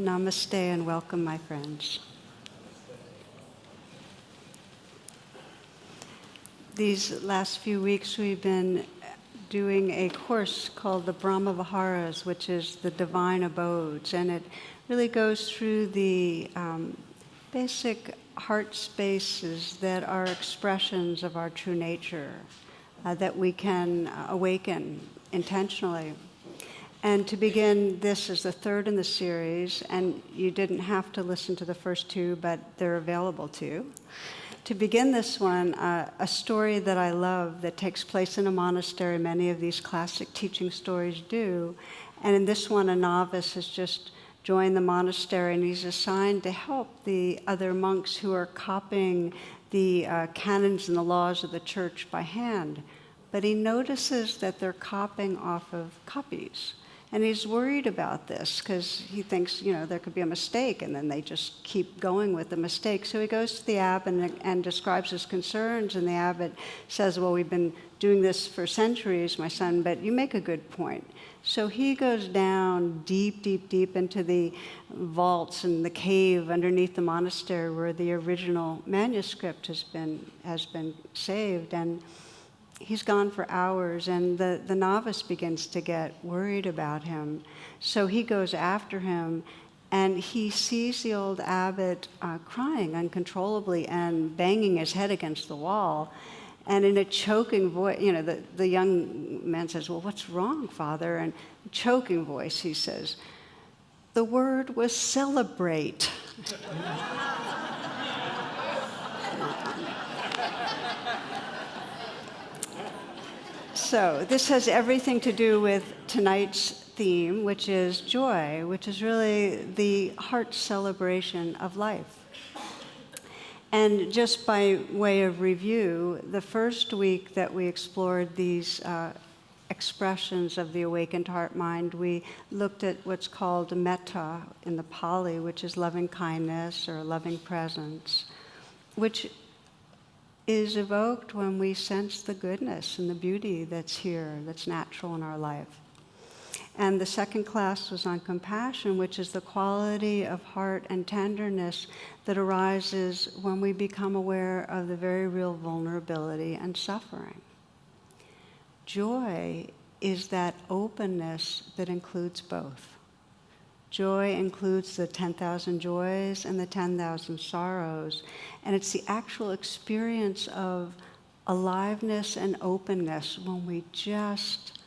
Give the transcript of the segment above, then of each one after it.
Namaste and welcome, my friends. These last few weeks we've been doing a course called the Brahma Viharas, which is the divine abodes, and it really goes through the basic heart spaces that are expressions of our true nature that we can awaken intentionally. And to begin, this is the third in the series, and you didn't have to listen to the first two, but they're available to you. To begin this one, a story that I love that takes place in a monastery. Many of these classic teaching stories do. And in this one, a novice has just joined the monastery, and he's assigned to help the other monks who are copying the canons and the laws of the church by hand. But he notices that they're copying off of copies. And he's worried about this because he thinks, there could be a mistake, and then they just keep going with the mistake. So he goes to the abbot and describes his concerns, and the abbot says, well, we've been doing this for centuries, my son, but you make a good point. So he goes down deep, deep, deep into the vaults and the cave underneath the monastery where the original manuscript has been saved, and he's gone for hours, and the novice begins to get worried about him. So he goes after him, and he sees the old abbot crying uncontrollably and banging his head against the wall. And in a choking voice, the young man says, well, what's wrong, Father? And choking voice, he says, the word was celebrate. So this has everything to do with tonight's theme, which is joy, which is really the heart celebration of life. And just by way of review, the first week that we explored these expressions of the awakened heart-mind, we looked at what's called metta in the Pali, which is loving kindness or loving presence, which is evoked when we sense the goodness and the beauty that's here, that's natural in our life. And the second class was on compassion, which is the quality of heart and tenderness that arises when we become aware of the very real vulnerability and suffering. Joy is that openness that includes both. Joy includes the 10,000 joys and the 10,000 sorrows, and it's the actual experience of aliveness and openness when we just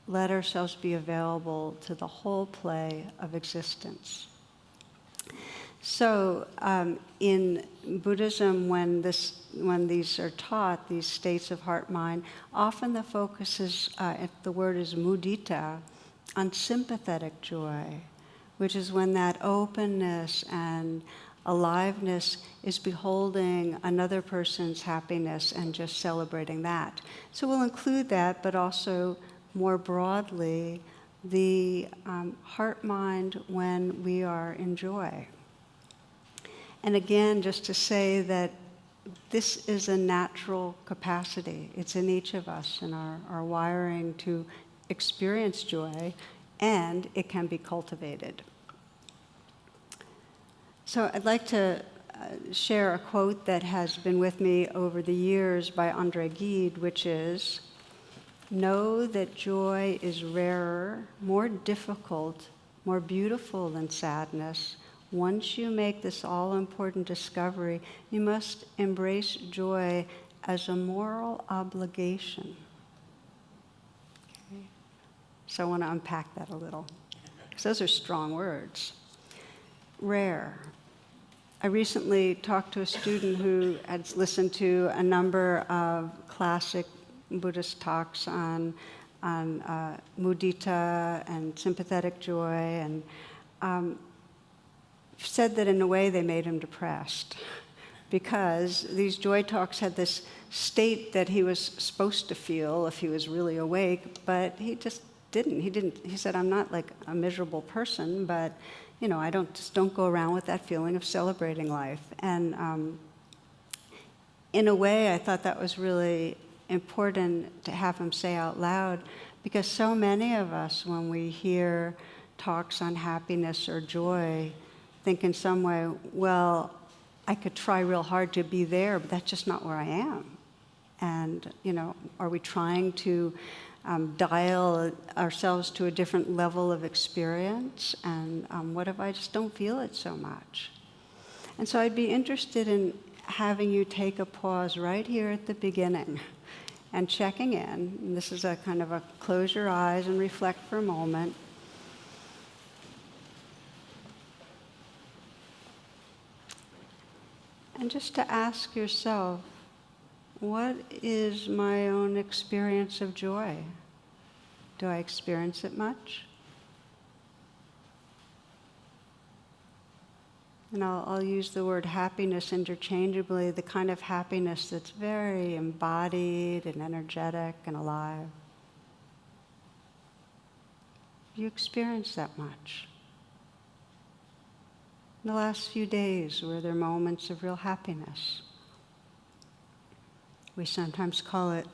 let ourselves be available to the whole play of existence. So in Buddhism, when these are taught, these states of heart-mind, often the focus is, the word is mudita, on sympathetic joy, which is when that openness and aliveness is beholding another person's happiness and just celebrating that. So we'll include that, but also more broadly, the heart-mind when we are in joy. And again, just to say that this is a natural capacity. It's in each of us and our wiring to experience joy, and it can be cultivated. So I'd like to share a quote that has been with me over the years by Andre Gide, which is, know that joy is rarer, more difficult, more beautiful than sadness. Once you make this all-important discovery, you must embrace joy as a moral obligation. Okay. So I want to unpack that a little, because those are strong words. Rare. I recently talked to a student who had listened to a number of classic Buddhist talks on mudita and sympathetic joy, and said that in a way they made him depressed because these joy talks had this state that he was supposed to feel if he was really awake, but he just didn't. He said, I'm not like a miserable person, but I don't go around with that feeling of celebrating life. And in a way, I thought that was really important to have him say out loud, because so many of us, when we hear talks on happiness or joy, think in some way, well, I could try real hard to be there, but that's just not where I am. And, are we trying to dial ourselves to a different level of experience? And what if I just don't feel it so much? And so I'd be interested in having you take a pause right here at the beginning and checking in. And this is a kind of a close your eyes and reflect for a moment. And just to ask yourself, what is my own experience of joy? Do I experience it much? And I'll use the word happiness interchangeably, the kind of happiness that's very embodied and energetic and alive. Do you experience that much? In the last few days, were there moments of real happiness? We sometimes call it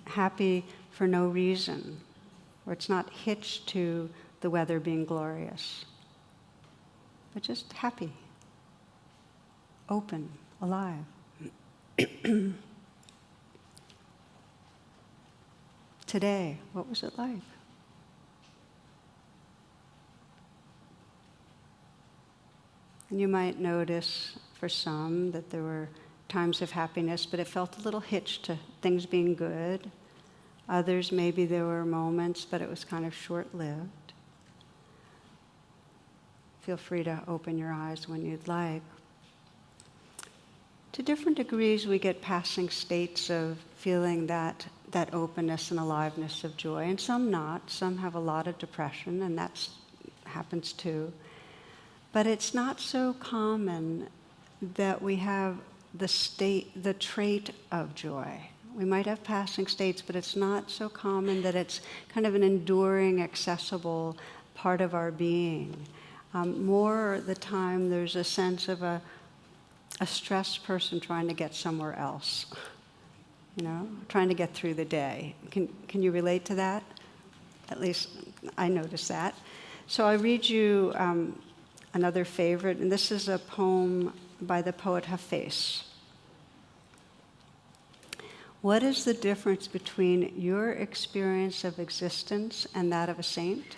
happy for no reason, or it's not hitched to the weather being glorious, but just happy, open, alive. Today, what was it like? And you might notice for some that there were times of happiness, but it felt a little hitched to things being good. Others, maybe there were moments, but it was kind of short-lived. Feel free to open your eyes when you'd like. To different degrees, we get passing states of feeling that openness and aliveness of joy, and some not. Some have a lot of depression, and that happens too. But it's not so common that we have the trait of joy. We might have passing states, but it's not so common that it's kind of an enduring, accessible part of our being. More the time, there's a sense of a stressed person trying to get somewhere else, trying to get through the day. Can you relate to that? At least I notice that. So I read you another favorite, and this is a poem by the poet Hafez. What is the difference between your experience of existence and that of a saint?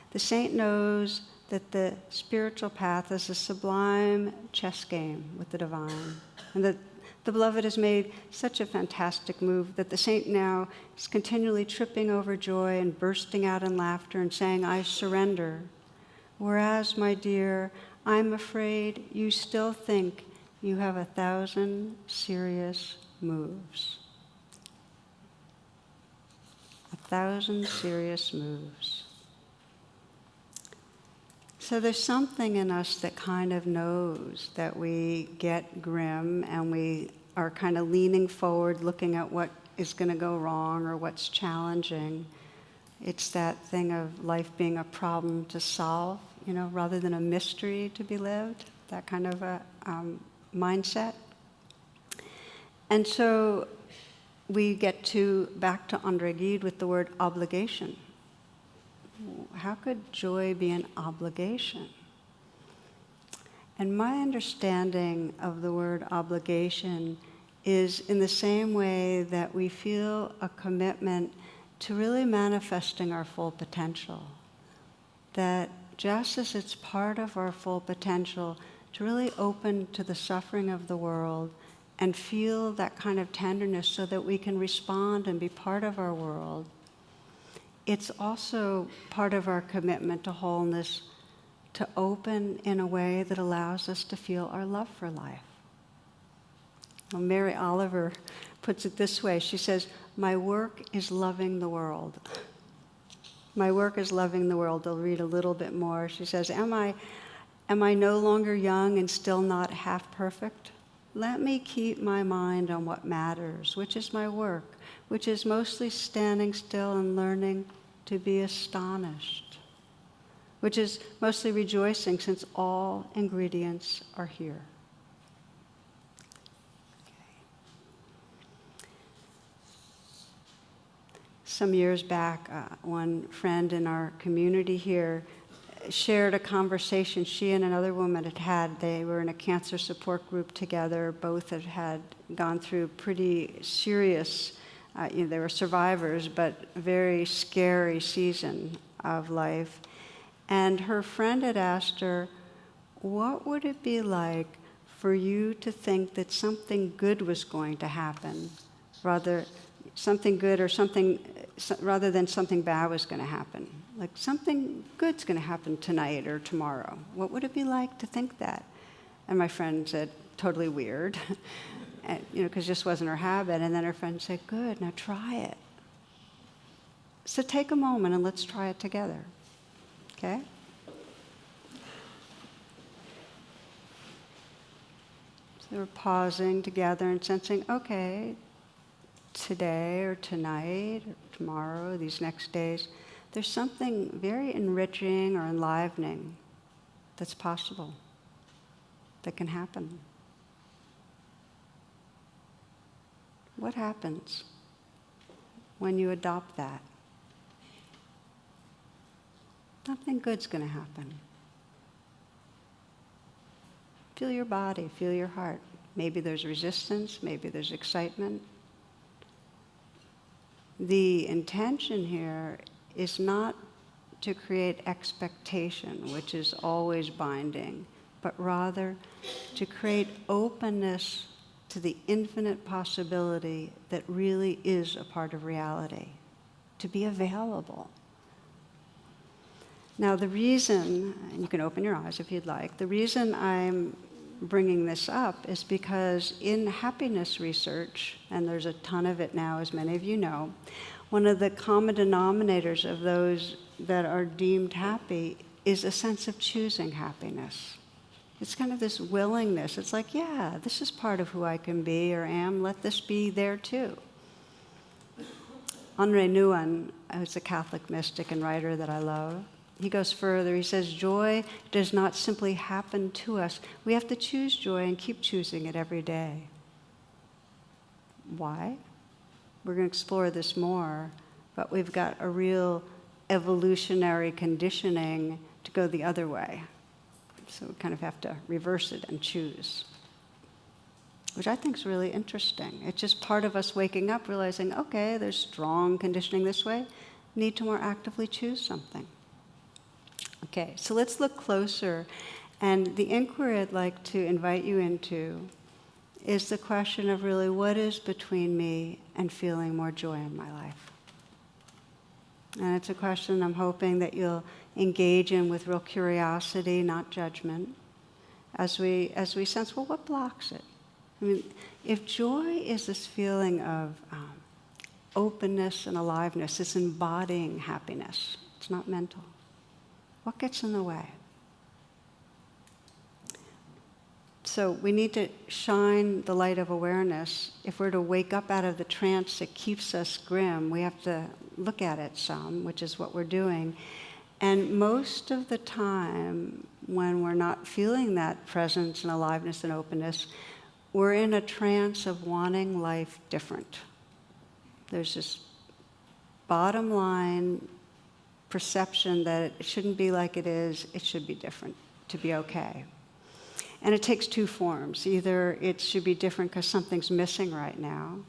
The saint knows that the spiritual path is a sublime chess game with the divine, and that the beloved has made such a fantastic move that the saint now is continually tripping over joy and bursting out in laughter and saying, I surrender. Whereas, my dear, I'm afraid you still think you have 1,000 serious moves. 1,000 serious moves. So there's something in us that kind of knows that we get grim and we are kind of leaning forward, looking at what is going to go wrong or what's challenging. It's that thing of life being a problem to solve, rather than a mystery to be lived, that kind of a mindset. And so we get back to André Gide with the word obligation. How could joy be an obligation? And my understanding of the word obligation is in the same way that we feel a commitment to really manifesting our full potential. That just as it's part of our full potential to really open to the suffering of the world and feel that kind of tenderness so that we can respond and be part of our world, it's also part of our commitment to wholeness to open in a way that allows us to feel our love for life. Well, Mary Oliver puts it this way. She says, my work is loving the world. My work is loving the world. I'll read a little bit more. She says, am I no longer young and still not half perfect? Let me keep my mind on what matters, which is my work, which is mostly standing still and learning to be astonished, which is mostly rejoicing since all ingredients are here. Some years back, one friend in our community here shared a conversation she and another woman had had. They were in a cancer support group together. Both had gone through pretty serious, they were survivors, but very scary season of life. And her friend had asked her, what would it be like for you to think that something good was going to happen, rather something good or something, rather than something bad was going to happen? Like something good's going to happen tonight or tomorrow. What would it be like to think that? And my friend said, totally weird, and, because this wasn't her habit. And then her friend said, good, now try it. So take a moment and let's try it together, okay? So we're pausing together and sensing, okay, today or tonight or tomorrow, these next days, there's something very enriching or enlivening that's possible, that can happen. What happens when you adopt that? Something good's going to happen. Feel your body, feel your heart. Maybe there's resistance, maybe there's excitement. The intention here is not to create expectation, which is always binding, but rather to create openness to the infinite possibility that really is a part of reality, to be available. Now the reason, and you can open your eyes if you'd like, the reason I'm bringing this up is because in happiness research, and there's a ton of it now, as many of you know, one of the common denominators of those that are deemed happy is a sense of choosing happiness. It's kind of this willingness. It's like, yeah, this is part of who I can be or am. Let this be there too. Henri Nouwen, who's a Catholic mystic and writer that I love, he goes further. He says, joy does not simply happen to us. We have to choose joy and keep choosing it every day. Why? We're going to explore this more, but we've got a real evolutionary conditioning to go the other way. So we kind of have to reverse it and choose, which I think is really interesting. It's just part of us waking up, realizing, okay, there's strong conditioning this way. Need to more actively choose something. Okay, so let's look closer. And the inquiry I'd like to invite you into is the question of really what is between me and feeling more joy in my life. And it's a question I'm hoping that you'll engage in with real curiosity, not judgment, as we sense, well, what blocks it? I mean, if joy is this feeling of openness and aliveness, it's embodying happiness, it's not mental. What gets in the way? So we need to shine the light of awareness. If we're to wake up out of the trance that keeps us grim, we have to look at it some, which is what we're doing. And most of the time, when we're not feeling that presence and aliveness and openness, we're in a trance of wanting life different. There's this bottom line perception that it shouldn't be like it is, it should be different to be okay. And it takes two forms. Either it should be different because something's missing right now,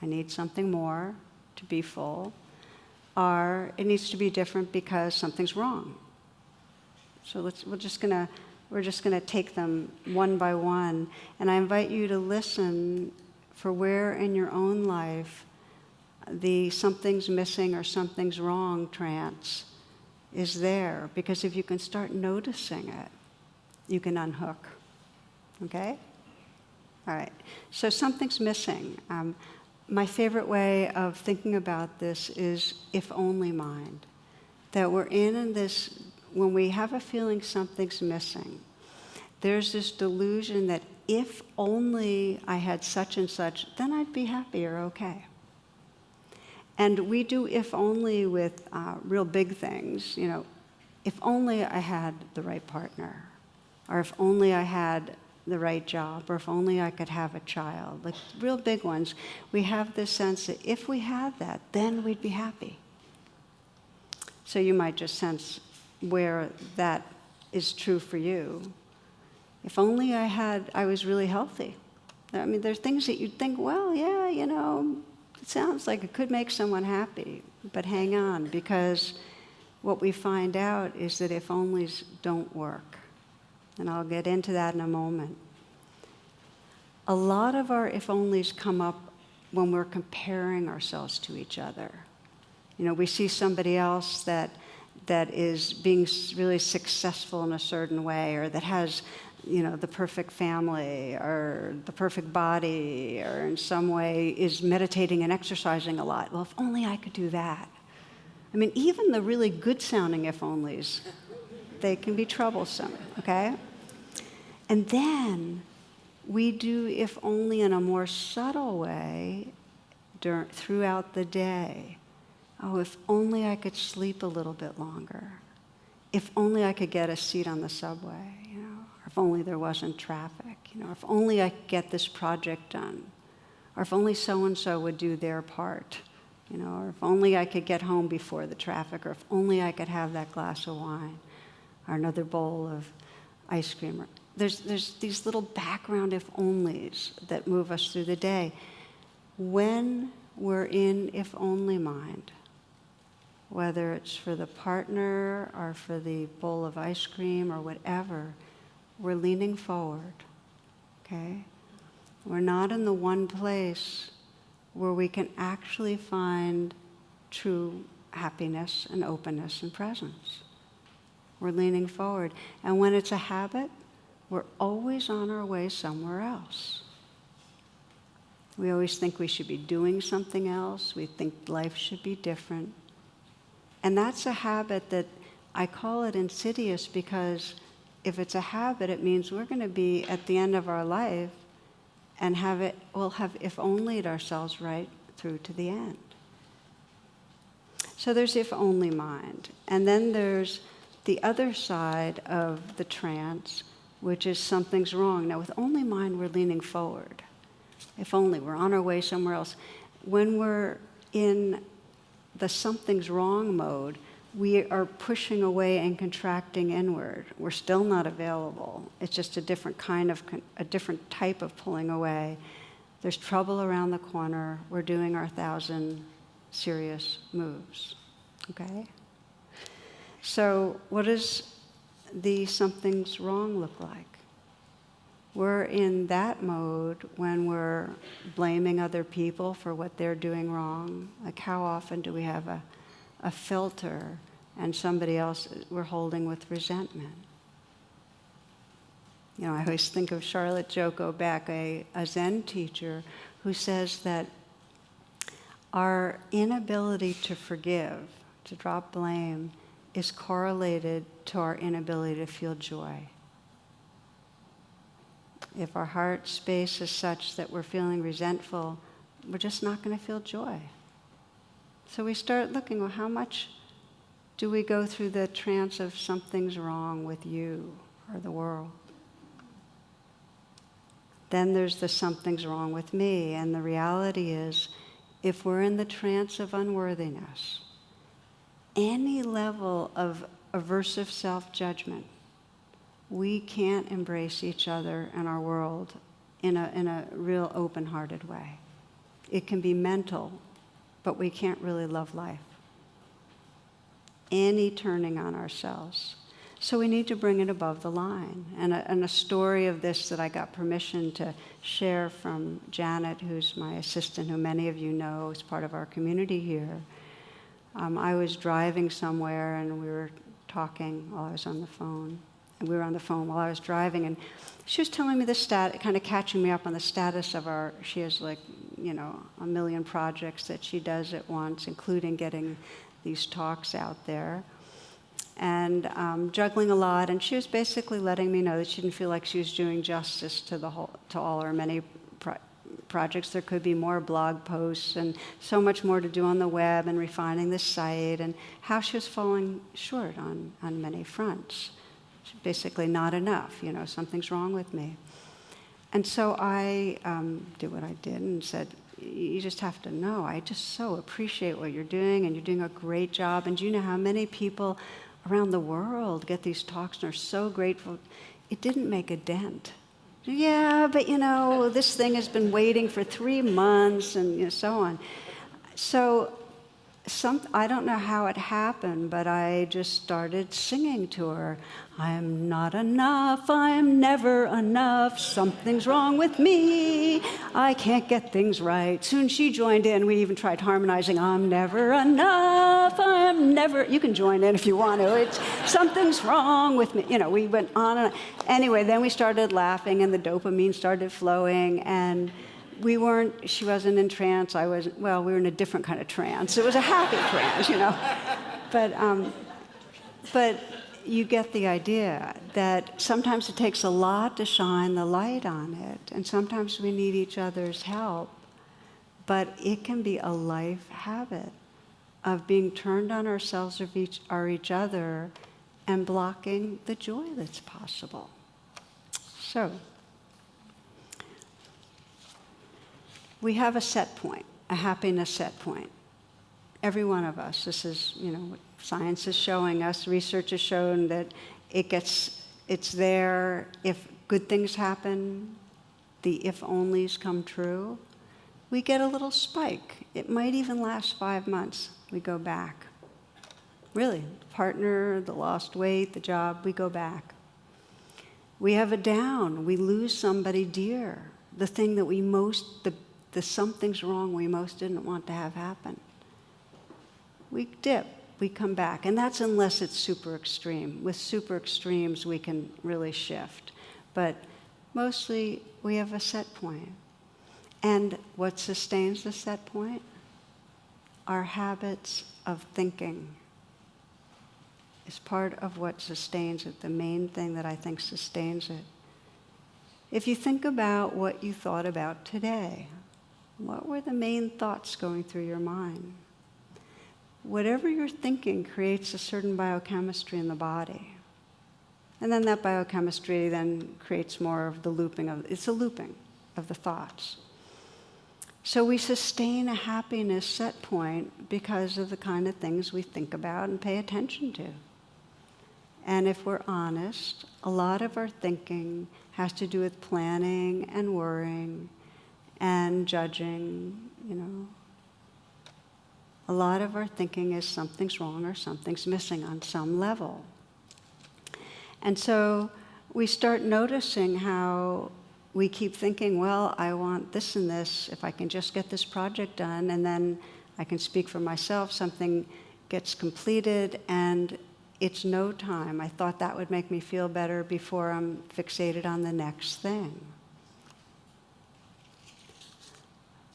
I need something more to be full, or it needs to be different because something's wrong. So we're just gonna take them one by one, and I invite you to listen for where in your own life the something's missing or something's wrong trance is there, because if you can start noticing it, you can unhook. Okay? All right. So something's missing. My favorite way of thinking about this is if only mind. That we're in this, when we have a feeling something's missing, there's this delusion that if only I had such and such, then I'd be happy or okay. And we do if only with real big things, if only I had the right partner, or if only I had the right job, or if only I could have a child, like real big ones. We have this sense that if we had that, then we'd be happy. So you might just sense where that is true for you. If only I was really healthy. I mean, there's things that you'd think, well, yeah, it sounds like it could make someone happy, but hang on, because what we find out is that if onlys don't work. And I'll get into that in a moment. A lot of our if onlys come up when we're comparing ourselves to each other. We see somebody else that is being really successful in a certain way, or that has, the perfect family, or the perfect body, or in some way is meditating and exercising a lot. Well, if only I could do that. I mean, even the really good-sounding if-onlys, they can be troublesome, okay? And then we do if only in a more subtle way throughout the day. Oh, if only I could sleep a little bit longer. If only I could get a seat on the subway, or if only there wasn't traffic, or if only I could get this project done, or if only so-and-so would do their part, or if only I could get home before the traffic, or if only I could have that glass of wine, or another bowl of ice cream. There's these little background if-onlys that move us through the day. When we're in if-only mind, whether it's for the partner or for the bowl of ice cream or whatever, we're leaning forward, okay? We're not in the one place where we can actually find true happiness and openness and presence. We're leaning forward. And when it's a habit, we're always on our way somewhere else. We always think we should be doing something else. We think life should be different. And that's a habit that I call it insidious, because if it's a habit, it means we're going to be at the end of our life and we'll have if only'd ourselves right through to the end. So there's if only mind. And then there's the other side of the trance, which is something's wrong. Now with only mind, we're leaning forward. If only, we're on our way somewhere else. When we're in the something's wrong mode, we are pushing away and contracting inward. We're still not available. It's just a different type of pulling away. There's trouble around the corner. We're doing our 1,000 serious moves, okay? So what does the something's wrong look like? We're in that mode when we're blaming other people for what they're doing wrong. Like, how often do we have a filter and somebody else we're holding with resentment? I always think of Charlotte Joko Beck, a Zen teacher, who says that our inability to forgive, to drop blame, is correlated to our inability to feel joy. If our heart space is such that we're feeling resentful, we're just not going to feel joy. So we start looking, well, how much do we go through the trance of something's wrong with you or the world? Then there's the something's wrong with me. And the reality is, if we're in the trance of unworthiness, any level of aversive self-judgment, we can't embrace each other and our world in a real open-hearted way. It can be mental, but we can't really love life. Any turning on ourselves. So we need to bring it above the line. And a story of this that I got permission to share from Janet, who's my assistant, who many of you know is part of our community here. I was driving somewhere and we were talking while I was on the phone. And we were on the phone while I was driving, and she was telling me the kind of catching me up on the status of she has a million projects that she does at once, including getting these talks out there, and juggling a lot. And she was basically letting me know that she didn't feel like she was doing justice to all her many projects. There could be more blog posts and so much more to do on the web and refining the site, and how she was falling short on many fronts. Basically not enough, something's wrong with me. And so I did what I did and said, you just have to know, I just so appreciate what you're doing, and you're doing a great job. And do you know how many people around the world get these talks and are so grateful. It didn't make a dent. Yeah, but this thing has been waiting for 3 months and so on. So I don't know how it happened, but I just started singing to her. I'm not enough, I'm never enough, something's wrong with me, I can't get things right. Soon she joined in, we even tried harmonizing, I'm never enough, I'm never, you can join in if you want to, it's something's wrong with me. We went on and on. Anyway, then we started laughing and the dopamine started flowing, and she wasn't in trance, we were in a different kind of trance. It was a happy trance, But you get the idea that sometimes it takes a lot to shine the light on it, and sometimes we need each other's help. But it can be a life habit of being turned on ourselves or each other and blocking the joy that's possible. So, we have a set point, a happiness set point. Every one of us. This is, what science is showing us. Research has shown that it's there. If good things happen, the if-onlys come true, we get a little spike. It might even last 5 months. We go back. Really, the partner, the lost weight, the job, we go back. We have a down. We lose somebody dear. The thing that the something's wrong we most didn't want to have happen. We dip, we come back, and that's unless it's super extreme. With super extremes, we can really shift. But mostly, we have a set point. And what sustains the set point? Our habits of thinking is part of what sustains it, the main thing that I think sustains it. If you think about what you thought about today, what were the main thoughts going through your mind? Whatever you're thinking creates a certain biochemistry in the body. And then that biochemistry then creates more of the looping it's a looping of the thoughts. So we sustain a happiness set point because of the kind of things we think about and pay attention to. And if we're honest, a lot of our thinking has to do with planning and worrying and judging, A lot of our thinking is something's wrong or something's missing on some level. And so we start noticing how we keep thinking, well, I want this and this, if I can just get this project done, and then I can speak for myself, something gets completed, and it's no time. I thought that would make me feel better before I'm fixated on the next thing.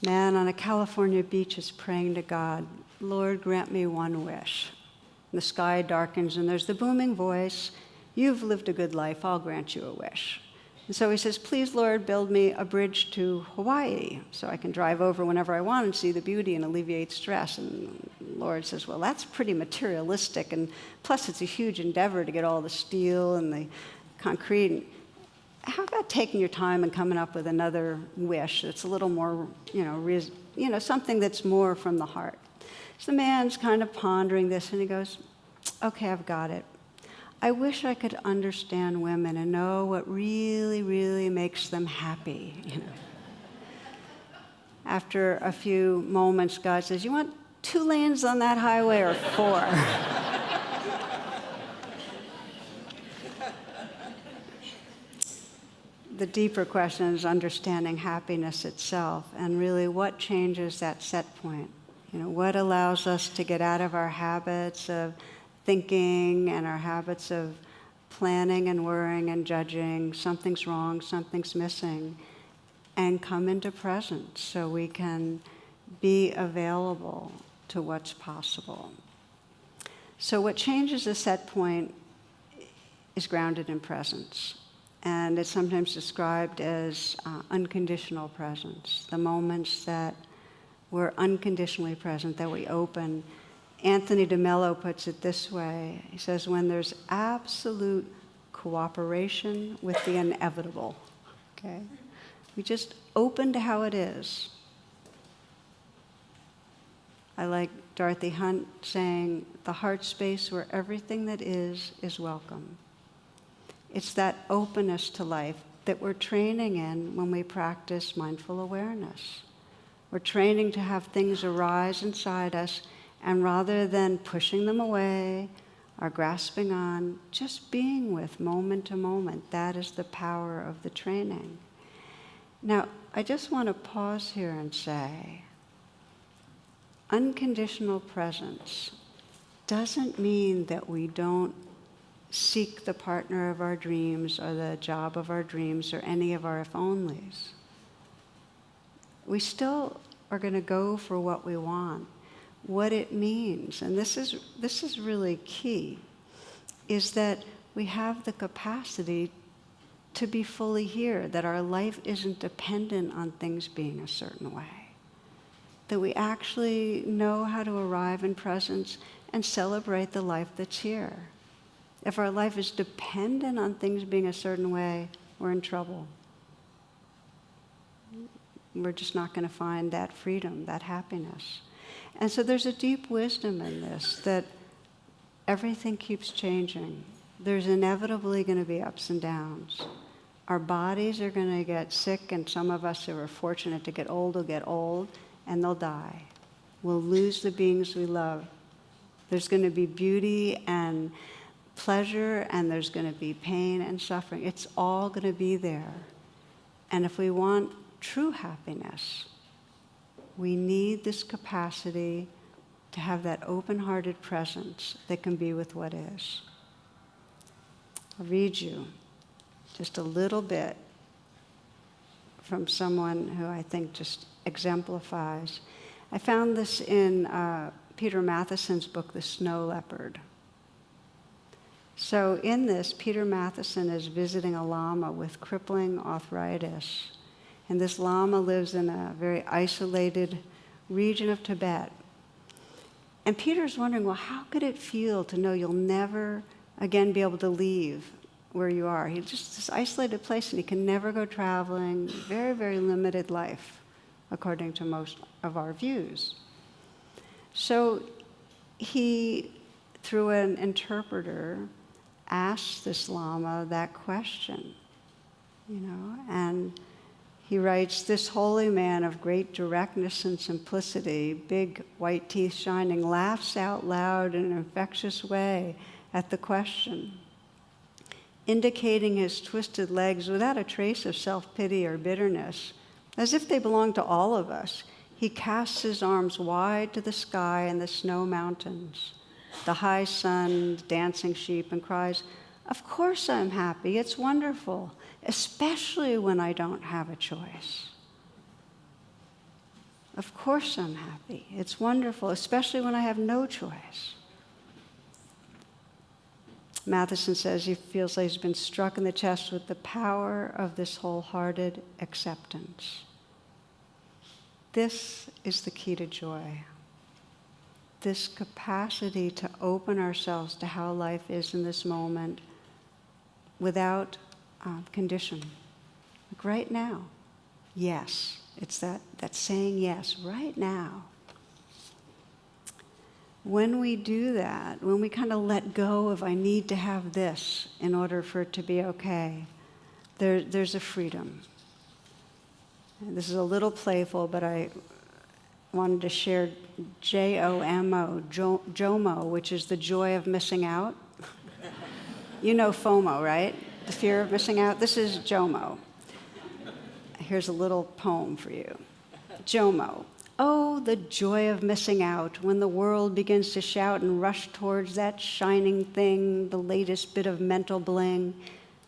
Man on a California beach is praying to God, Lord, grant me one wish. The sky darkens and there's the booming voice, you've lived a good life, I'll grant you a wish. And so he says, please, Lord, build me a bridge to Hawaii so I can drive over whenever I want and see the beauty and alleviate stress. And the Lord says, well, that's pretty materialistic, and plus it's a huge endeavor to get all the steel and the concrete. How about taking your time and coming up with another wish that's a little more, something that's more from the heart? So the man's kind of pondering this, and he goes, okay, I've got it. I wish I could understand women and know what really, really makes them happy. After a few moments, God says, you want 2 lanes on that highway or 4? The deeper question is understanding happiness itself, and really what changes that set point. What allows us to get out of our habits of thinking and our habits of planning and worrying and judging, something's wrong, something's missing, and come into presence so we can be available to what's possible. So what changes the set point is grounded in presence. And it's sometimes described as unconditional presence, the moments that we're unconditionally present, that we open. Anthony DeMello puts it this way. He says, when there's absolute cooperation with the inevitable, okay? We just open to how it is. I like Dorothy Hunt saying, the heart space where everything that is welcome. It's that openness to life that we're training in when we practice mindful awareness. We're training to have things arise inside us, and rather than pushing them away or grasping on, just being with moment to moment. That is the power of the training. Now, I just want to pause here and say, unconditional presence doesn't mean that we don't seek the partner of our dreams or the job of our dreams or any of our if-onlys. We still are going to go for what we want. What it means, and this is really key, is that we have the capacity to be fully here, that our life isn't dependent on things being a certain way, that we actually know how to arrive in presence and celebrate the life that's here. If our life is dependent on things being a certain way, we're in trouble. We're just not going to find that freedom, that happiness. And so there's a deep wisdom in this, that everything keeps changing. There's inevitably going to be ups and downs. Our bodies are going to get sick, and some of us who are fortunate to get old will get old, and they'll die. We'll lose the beings we love. There's going to be beauty and pleasure, and there's going to be pain and suffering. It's all going to be there. And if we want true happiness, we need this capacity to have that open-hearted presence that can be with what is. I'll read you just a little bit from someone who I think just exemplifies. I found this in Peter Matheson's book, The Snow Leopard. So in this, Peter Matheson is visiting a lama with crippling arthritis. And this lama lives in a very isolated region of Tibet. And Peter's wondering, well, how could it feel to know you'll never again be able to leave where you are? He's just this isolated place, and he can never go traveling. Very, very limited life, according to most of our views. So he, through an interpreter, asks this lama that question, and he writes, this holy man of great directness and simplicity, big white teeth shining, laughs out loud in an infectious way at the question, indicating his twisted legs without a trace of self-pity or bitterness, as if they belong to all of us. He casts his arms wide to the sky and the snow mountains, the high sun, dancing sheep, and cries, of course I'm happy, it's wonderful, especially when I don't have a choice. Of course I'm happy, it's wonderful, especially when I have no choice. Matheson says he feels like he's been struck in the chest with the power of this wholehearted acceptance. This is the key to joy. This capacity to open ourselves to how life is in this moment without condition. Like right now, yes. It's that saying yes, right now. When we do that, when we kind of let go of I need to have this in order for it to be okay, there's a freedom. And this is a little playful, but I wanted to share JOMO, JOMO, which is the joy of missing out. You know FOMO, right? The fear of missing out. This is JOMO. Here's a little poem for you. JOMO. Oh, the joy of missing out when the world begins to shout and rush towards that shining thing, the latest bit of mental bling.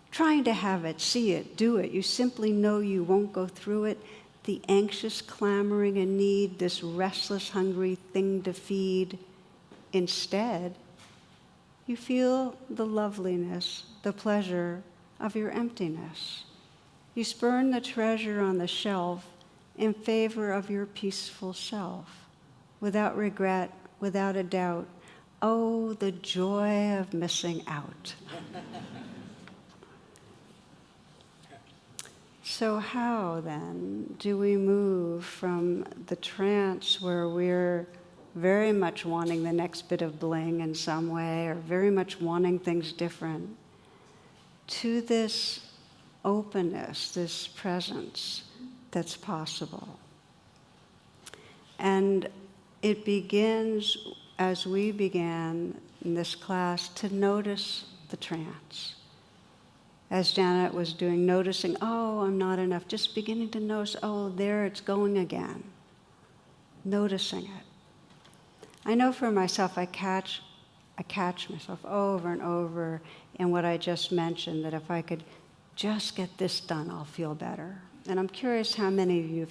Trying to have it, see it, do it. You simply know you won't go through it. The anxious clamoring and need, this restless, hungry thing to feed. Instead, you feel the loveliness, the pleasure of your emptiness. You spurn the treasure on the shelf in favor of your peaceful self, without regret, without a doubt. Oh, the joy of missing out. So how, then, do we move from the trance where we're very much wanting the next bit of bling in some way, or very much wanting things different, to this openness, this presence that's possible. And it begins, as we began in this class, to notice the trance. As Janet was doing, noticing, oh, I'm not enough, just beginning to notice, oh, there it's going again. Noticing it. I know for myself, I catch myself over and over in what I just mentioned, that if I could just get this done, I'll feel better. And I'm curious how many of you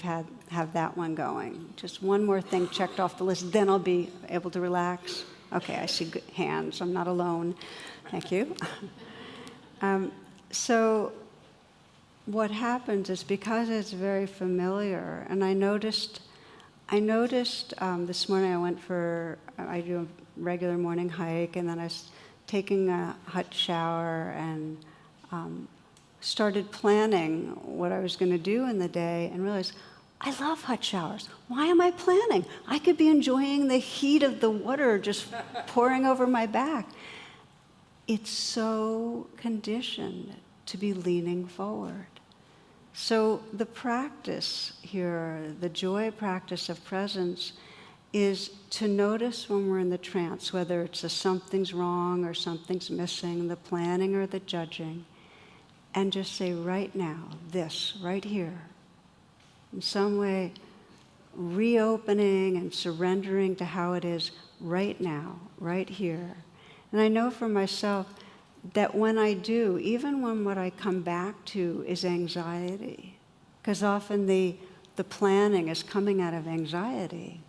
have that one going. Just one more thing checked off the list, then I'll be able to relax. Okay, I see good hands. I'm not alone. Thank you. So what happens is, because it's very familiar, and I noticed this morning I do a regular morning hike, and then I was taking a hot shower and started planning what I was going to do in the day, and realized, I love hot showers. Why am I planning? I could be enjoying the heat of the water just pouring over my back. It's so conditioned to be leaning forward. So the practice here, the joy practice of presence, is to notice when we're in the trance, whether it's something's wrong or something's missing, the planning or the judging, and just say, right now, this, right here. In some way, reopening and surrendering to how it is right now, right here. And I know for myself that when I do, even when what I come back to is anxiety, because often the planning is coming out of anxiety,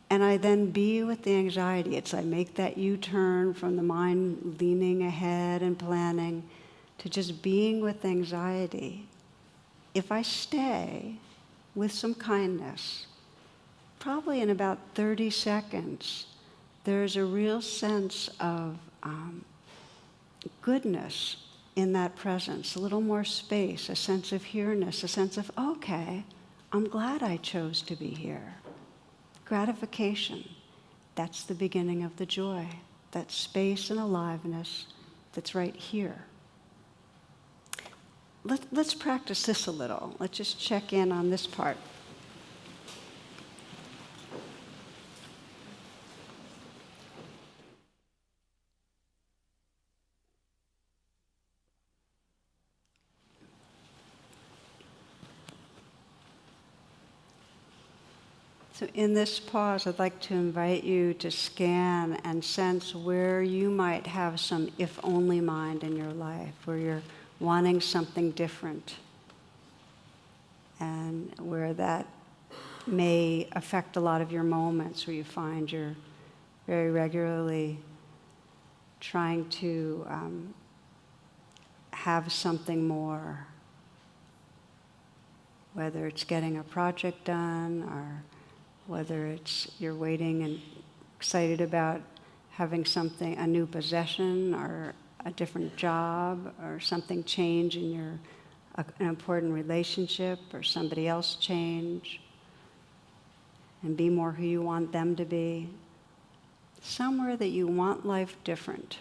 and I then be with the anxiety. It's I make that U-turn from the mind leaning ahead and planning to just being with anxiety. If I stay with some kindness, probably in about 30 seconds, there's a real sense of goodness in that presence, a little more space, a sense of here-ness, a sense of, okay, I'm glad I chose to be here. Gratification, that's the beginning of the joy, that space and aliveness that's right here. Let's practice this a little. Let's just check in on this part. So in this pause, I'd like to invite you to scan and sense where you might have some if-only mind in your life, where you're wanting something different, and where that may affect a lot of your moments, where you find you're very regularly trying to have something more, whether it's getting a project done, or whether it's you're waiting and excited about having something, a new possession, or a different job, or something change in an important relationship, or somebody else change, and be more who you want them to be. Somewhere that you want life different.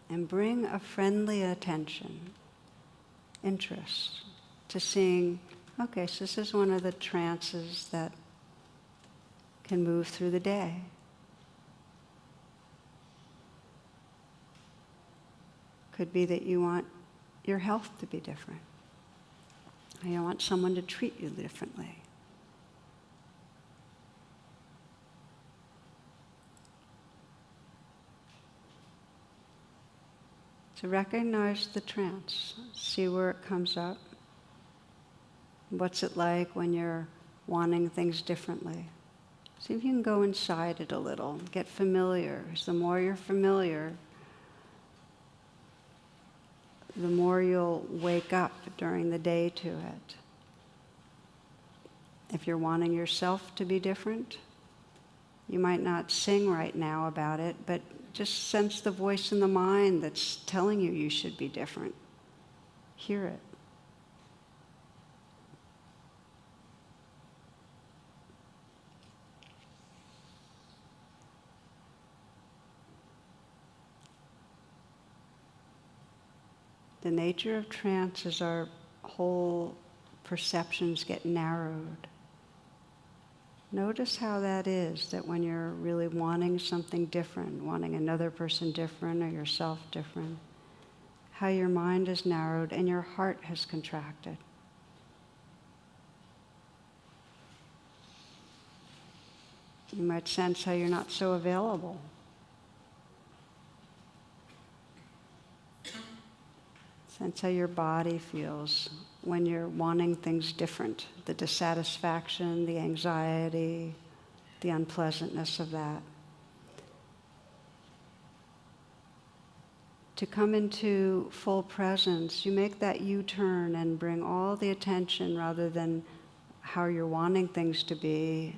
And bring a friendly attention, interest, to seeing, okay, so this is one of the trances that can move through the day. Could be that you want your health to be different. Or you want someone to treat you differently. To recognize the trance, see where it comes up. What's it like when you're wanting things differently? See if you can go inside it a little, get familiar. Because the more you're familiar, the more you'll wake up during the day to it. If you're wanting yourself to be different, you might not sing right now about it, but just sense the voice in the mind that's telling you you should be different. Hear it. The nature of trance is our whole perceptions get narrowed. Notice how that is, that when you're really wanting something different, wanting another person different or yourself different, how your mind is narrowed and your heart has contracted. You might sense how you're not so available. Sense how your body feels when you're wanting things different, the dissatisfaction, the anxiety, the unpleasantness of that. To come into full presence, you make that U-turn and bring all the attention rather than how you're wanting things to be.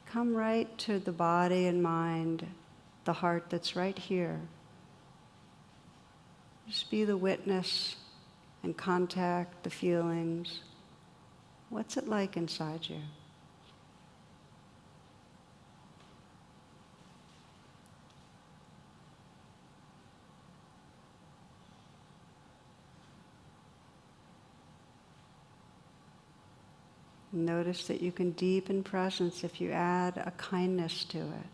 Come right to the body and mind, the heart that's right here. Just be the witness and contact the feelings. What's it like inside you? Notice that you can deepen presence if you add a kindness to it.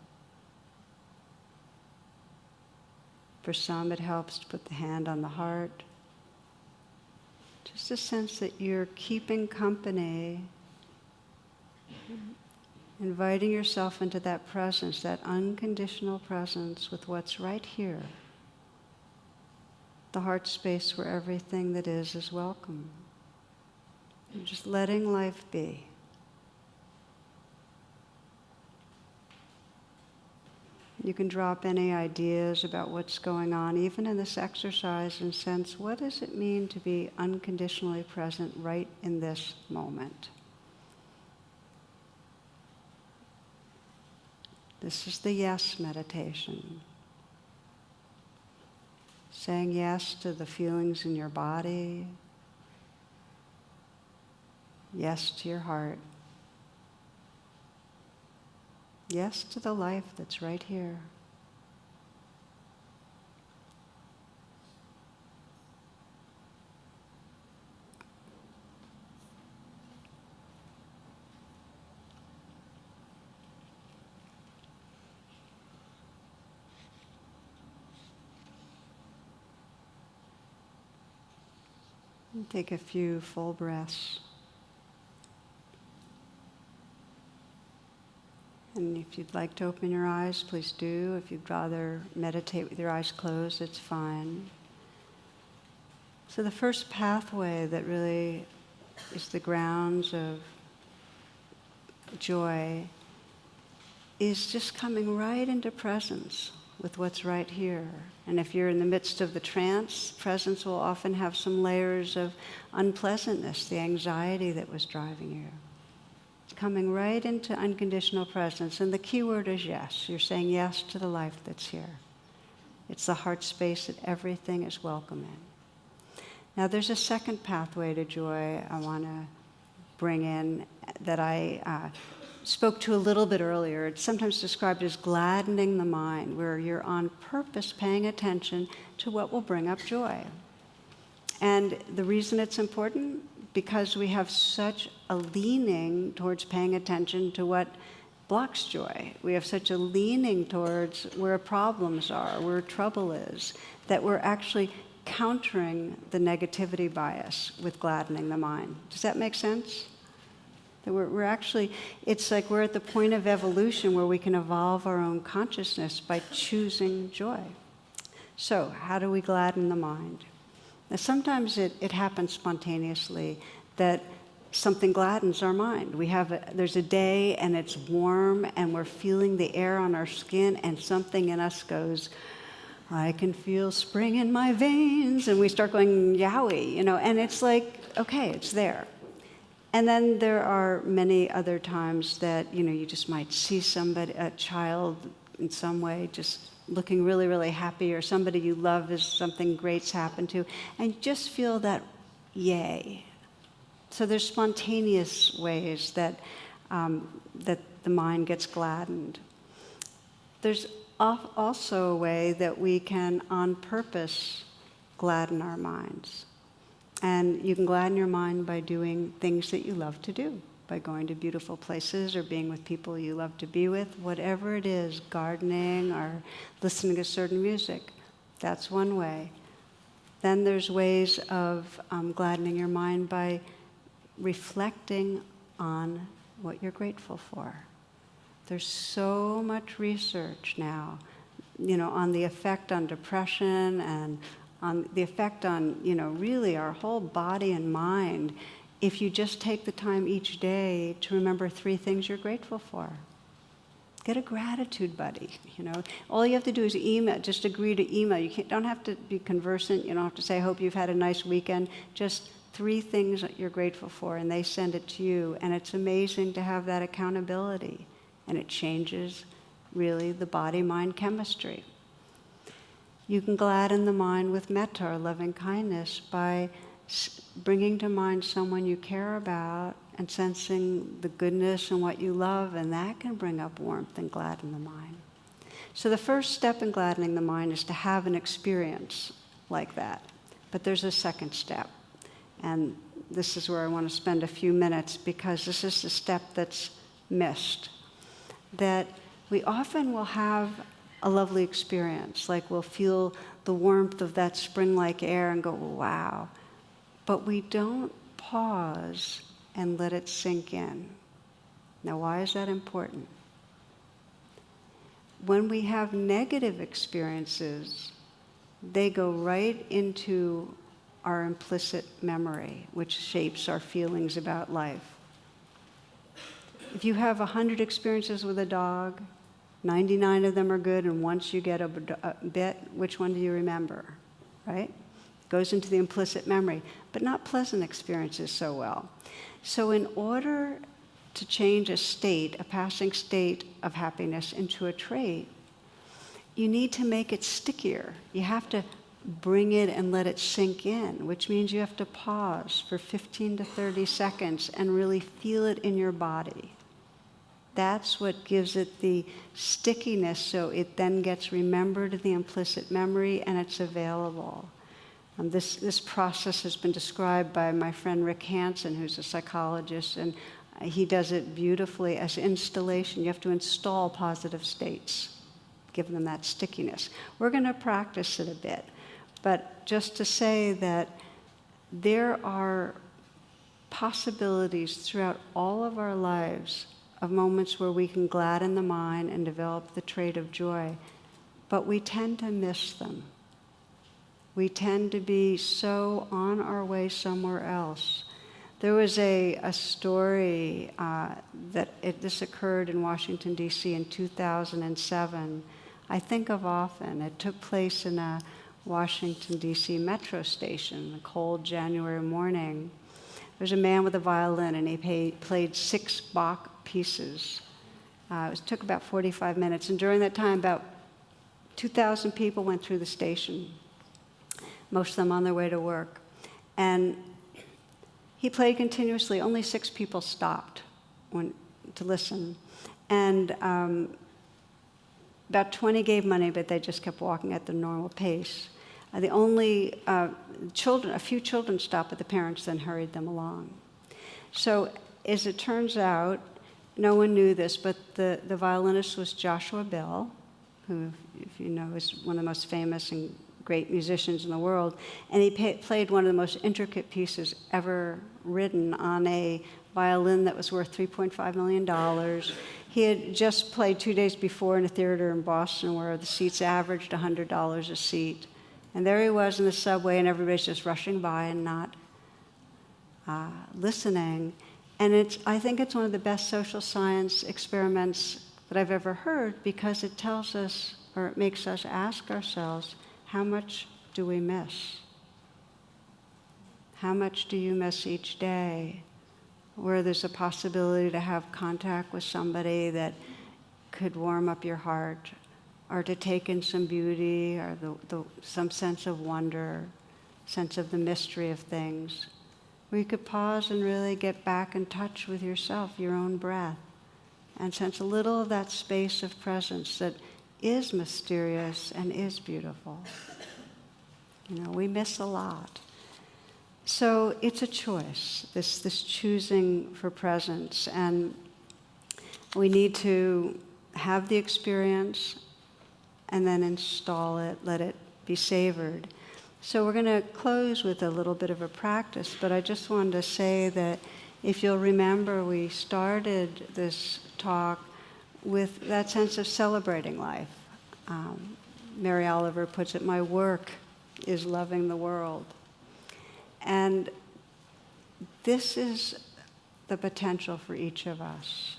For some, it helps to put the hand on the heart. Just a sense that you're keeping company, inviting yourself into that presence, that unconditional presence with what's right here. The heart space where everything that is welcome. And just letting life be. You can drop any ideas about what's going on, even in this exercise, and sense, what does it mean to be unconditionally present right in this moment? This is the yes meditation. Saying yes to the feelings in your body, yes to your heart. Yes to the life that's right here. And take a few full breaths. And if you'd like to open your eyes, please do. If you'd rather meditate with your eyes closed, it's fine. So the first pathway that really is the grounds of joy is just coming right into presence with what's right here. And if you're in the midst of the trance, presence will often have some layers of unpleasantness, the anxiety that was driving you. Coming right into unconditional presence. And the key word is yes. You're saying yes to the life that's here. It's the heart space that everything is welcome in. Now there's a second pathway to joy I want to bring in that I spoke to a little bit earlier. It's sometimes described as gladdening the mind, where you're on purpose paying attention to what will bring up joy. And the reason it's important, because we have such a leaning towards paying attention to what blocks joy. We have such a leaning towards where problems are, where trouble is, that we're actually countering the negativity bias with gladdening the mind. Does that make sense? That we're actually, it's like we're at the point of evolution where we can evolve our own consciousness by choosing joy. So, how do we gladden the mind? Now, sometimes it happens spontaneously that something gladdens our mind. There's a day and it's warm and we're feeling the air on our skin and something in us goes, I can feel spring in my veins, and we start going yowie, and it's like, okay, it's there. And then there are many other times that, you just might see somebody, a child in some way just looking really, really happy, or somebody you love is something great's happened to, and just feel that yay. So there's spontaneous ways that that the mind gets gladdened. There's also a way that we can, on purpose, gladden our minds. And you can gladden your mind by doing things that you love to do, by going to beautiful places or being with people you love to be with, whatever it is, gardening or listening to certain music. That's one way. Then there's ways of gladdening your mind by reflecting on what you're grateful for. There's so much research now, on the effect on depression and on the effect on, really our whole body and mind, if you just take the time each day to remember 3 things you're grateful for. Get a gratitude buddy, All you have to do is email, just agree to email. You don't have to be conversant. You don't have to say, I hope you've had a nice weekend. Just 3 things that you're grateful for, and they send it to you. And it's amazing to have that accountability. And it changes, really, the body-mind chemistry. You can gladden the mind with metta, or loving kindness, by bringing to mind someone you care about and sensing the goodness and what you love, and that can bring up warmth and gladden the mind. So the first step in gladdening the mind is to have an experience like that. But there's a second step, and this is where I want to spend a few minutes, because this is the step that's missed. That we often will have a lovely experience, like we'll feel the warmth of that spring-like air and go, wow. But we don't pause and let it sink in. Now, why is that important? When we have negative experiences, they go right into our implicit memory, which shapes our feelings about life. If you have 100 experiences with a dog, 99 of them are good, and once you get a bit, which one do you remember, right? It goes into the implicit memory, but not pleasant experiences so well. So in order to change a state, a passing state of happiness, into a trait, you need to make it stickier. You have to bring it and let it sink in, which means you have to pause for 15 to 30 seconds and really feel it in your body. That's what gives it the stickiness, so it then gets remembered in the implicit memory and it's available. This process has been described by my friend Rick Hansen, who's a psychologist, and he does it beautifully as installation. You have to install positive states, give them that stickiness. We're going to practice it a bit, but just to say that there are possibilities throughout all of our lives of moments where we can gladden the mind and develop the trait of joy, but we tend to miss them. We tend to be so on our way somewhere else. There was a story this occurred in Washington, D.C. in 2007. I think of often. It took place in a Washington, D.C. metro station, a cold January morning. There's a man with a violin, and he played 6 Bach pieces. It took about 45 minutes, and during that time, about 2,000 people went through the station, most of them on their way to work. And he played continuously. Only 6 people stopped to listen. And about 20 gave money, but they just kept walking at the normal pace. The only a few children stopped, but the parents then hurried them along. So as it turns out, no one knew this, but the violinist was Joshua Bell, who, if you know, is one of the most famous and great musicians in the world. And he played one of the most intricate pieces ever written on a violin that was worth $3.5 million. He had just played 2 days before in a theater in Boston where the seats averaged $100 a seat. And there he was in the subway, and everybody's just rushing by and not listening. And I think it's one of the best social science experiments that I've ever heard, because it tells us, or it makes us ask ourselves, how much do we miss? How much do you miss each day, where there's a possibility to have contact with somebody that could warm up your heart, or to take in some beauty, or some sense of wonder, sense of the mystery of things, where you could pause and really get back in touch with yourself, your own breath, and sense a little of that space of presence that is mysterious and is beautiful. We miss a lot. So it's a choice, this choosing for presence, and we need to have the experience and then install it, let it be savored. So we're going to close with a little bit of a practice, but I just wanted to say that if you'll remember, we started this talk with that sense of celebrating life. Mary Oliver puts it, my work is loving the world. And this is the potential for each of us.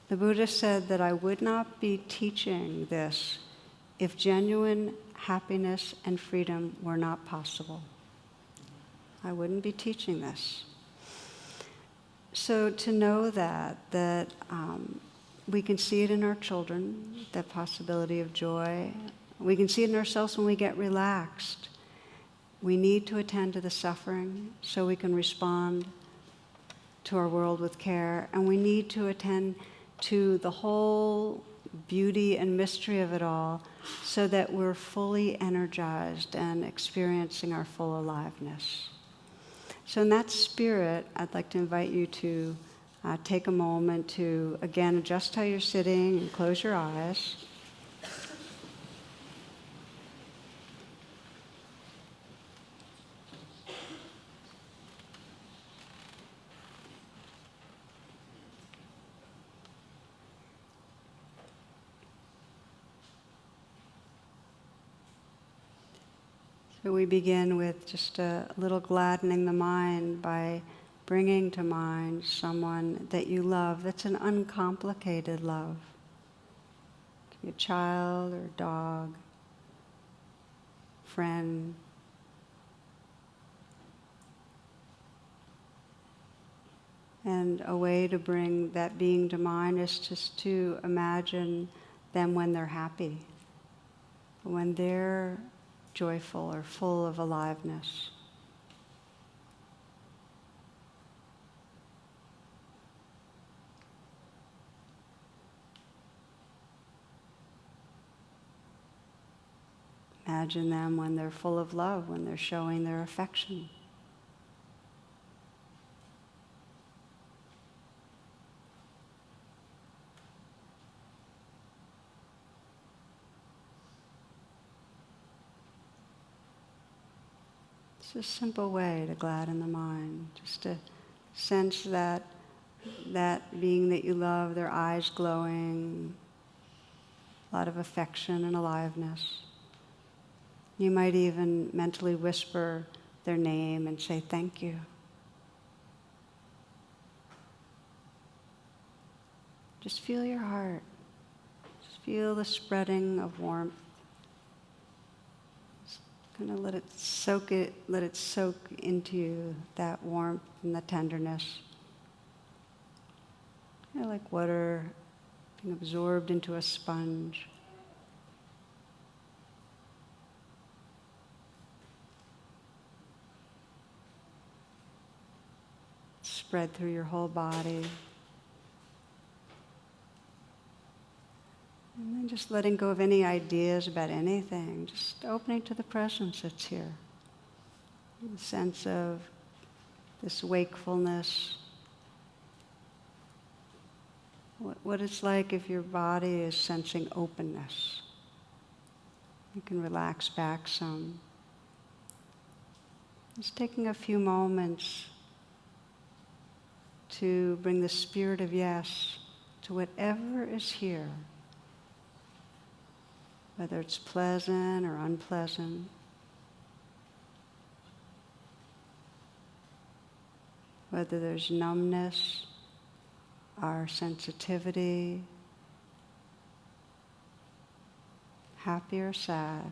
The Buddha said that I would not be teaching this if genuine happiness and freedom were not possible. I wouldn't be teaching this. So to know that we can see it in our children, that possibility of joy. We can see it in ourselves when we get relaxed. We need to attend to the suffering so we can respond to our world with care, and we need to attend to the whole beauty and mystery of it all so that we're fully energized and experiencing our full aliveness. So in that spirit, I'd like to invite you to take a moment to, again, adjust how you're sitting and close your eyes. So we begin with just a little gladdening the mind by bringing to mind someone that you love that's an uncomplicated love. It could be a child or a dog, friend. And a way to bring that being to mind is just to imagine them when they're happy, when they're joyful or full of aliveness. Imagine them when they're full of love, when they're showing their affection. It's a simple way to gladden the mind, just to sense that being that you love, their eyes glowing, a lot of affection and aliveness. You might even mentally whisper their name and say thank you. Just feel your heart. Just feel the spreading of warmth. Kind of let it soak into you, that warmth and the tenderness. Kind of like water being absorbed into a sponge. Spread through your whole body. And then just letting go of any ideas about anything, just opening to the presence that's here. The sense of this wakefulness. What it's like if your body is sensing openness. You can relax back some. Just taking a few moments to bring the spirit of yes to whatever is here. Whether it's pleasant or unpleasant. Whether there's numbness or sensitivity, happy or sad.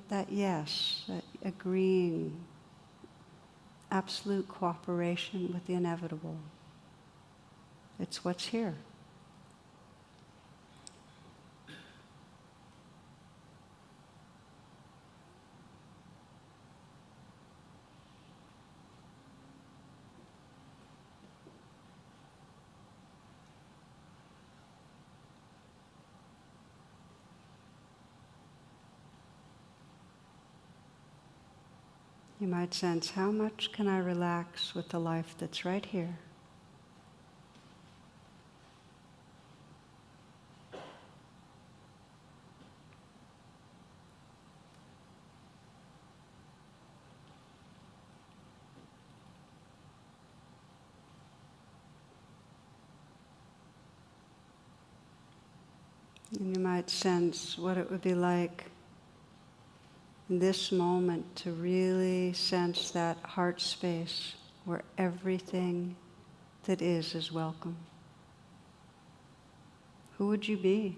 That yes, that agreeing, absolute cooperation with the inevitable. It's what's here. You might sense, how much can I relax with the life that's right here? And you might sense what it would be like in this moment to really sense that heart space where everything that is welcome. Who would you be?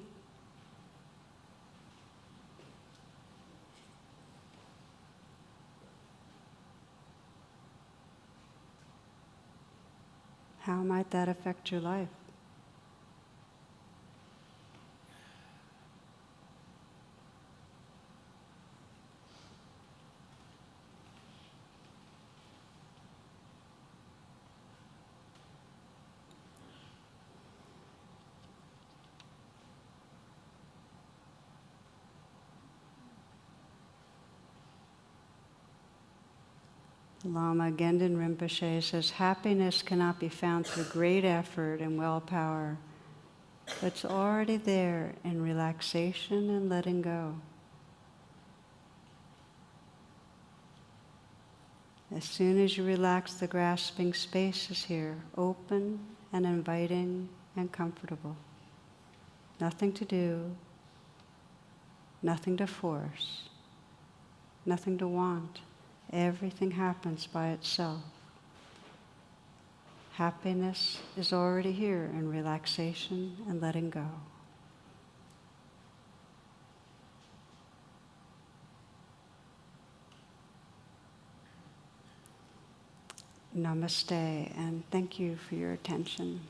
How might that affect your life? Lama Gendon Rinpoche says, happiness cannot be found through great effort and willpower. It's already there in relaxation and letting go. As soon as you relax, the grasping space is here, open and inviting and comfortable. Nothing to do, nothing to force, nothing to want. Everything happens by itself. Happiness is already here in relaxation and letting go. Namaste, and thank you for your attention.